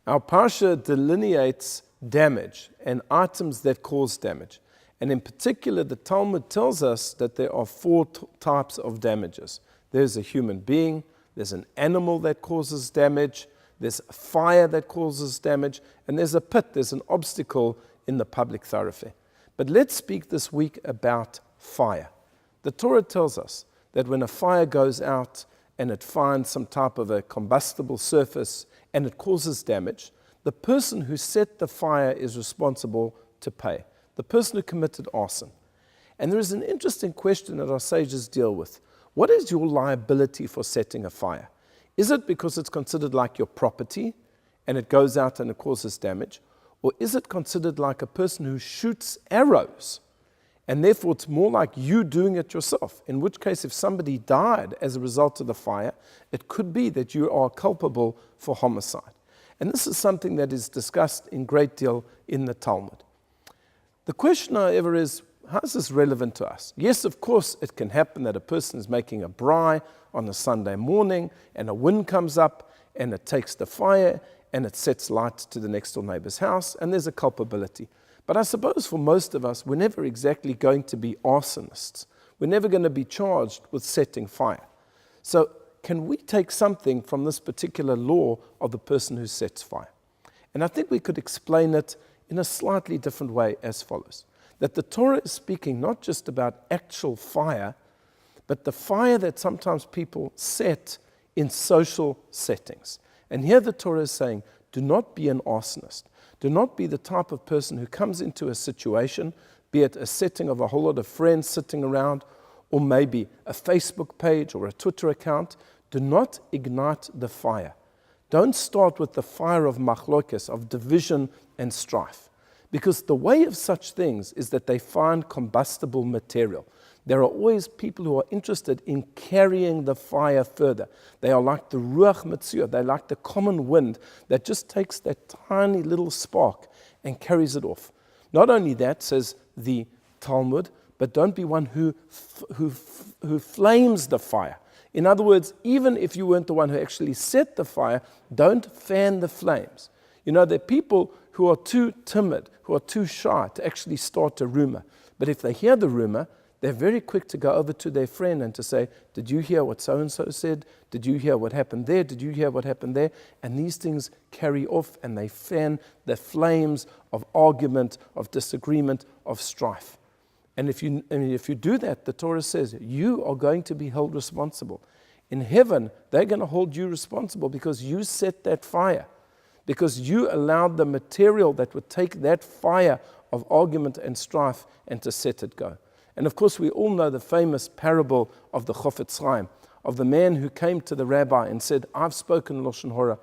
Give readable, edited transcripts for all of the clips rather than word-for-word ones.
Our parsha delineates damage and items that cause damage. And in particular, the Talmud tells us that there are four types of damages. There's a human being, there's an animal that causes damage, there's a fire that causes damage, and there's a pit, there's an obstacle in the public thoroughfare. But let's speak this week about fire. The Torah tells us that when a fire goes out and it finds some type of a combustible surface and it causes damage, the person who set the fire is responsible to pay. The person who committed arson. And there is an interesting question that our sages deal with. What is your liability for setting a fire? Is it because it's considered like your property and it goes out and it causes damage? Or is it considered like a person who shoots arrows and therefore it's more like you doing it yourself? In which case, if somebody died as a result of the fire, it could be that you are culpable for homicide. And this is something that is discussed in great deal in the Talmud. The question, however, is, how is this relevant to us? Yes, of course, it can happen that a person is making a braai on a Sunday morning and a wind comes up and it takes the fire and it sets light to the next door neighbor's house and there's a culpability. But I suppose for most of us, we're never exactly going to be arsonists. We're never going to be charged with setting fire. So can we take something from this particular law of the person who sets fire? And I think we could explain it in a slightly different way as follows. That the Torah is speaking not just about actual fire, but the fire that sometimes people set in social settings. And here the Torah is saying, do not be an arsonist. Do not be the type of person who comes into a situation, be it a setting of a whole lot of friends sitting around, or maybe a Facebook page or a Twitter account. Do not ignite the fire. Don't start with the fire of machlokes, of division and strife. Because the way of such things is that they find combustible material. There are always people who are interested in carrying the fire further. They are like the ruach metzua. They're like the common wind that just takes that tiny little spark and carries it off. Not only that, says the Talmud, but don't be one who flames the fire. In other words, even if you weren't the one who actually set the fire, don't fan the flames. You know, there are people who are too timid, who are too shy to actually start a rumor. But if they hear the rumor, they're very quick to go over to their friend and to say, did you hear what so-and-so said? Did you hear what happened there? Did you hear what happened there? And these things carry off and they fan the flames of argument, of disagreement, of strife. And if you do that, the Torah says, you are going to be held responsible. In heaven, they're going to hold you responsible because you set that fire. Because you allowed the material that would take that fire of argument and strife and to set it go. And of course, we all know the famous parable of the Chofetz Chaim, of the man who came to the rabbi and said, I've spoken Lashon Hora.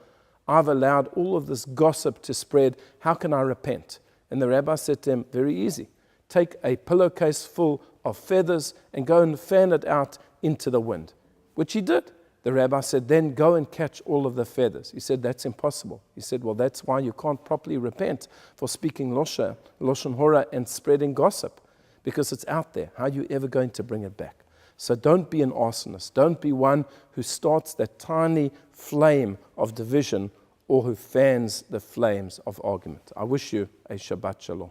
I've allowed all of this gossip to spread. How can I repent? And the rabbi said to him, very easy. Take a pillowcase full of feathers and go and fan it out into the wind, which he did. The rabbi said, then go and catch all of the feathers. He said, that's impossible. He said, well, that's why you can't properly repent for speaking Lashon Hora and spreading gossip, because it's out there. How are you ever going to bring it back? So don't be an arsonist. Don't be one who starts that tiny flame of division or who fans the flames of argument. I wish you a Shabbat Shalom.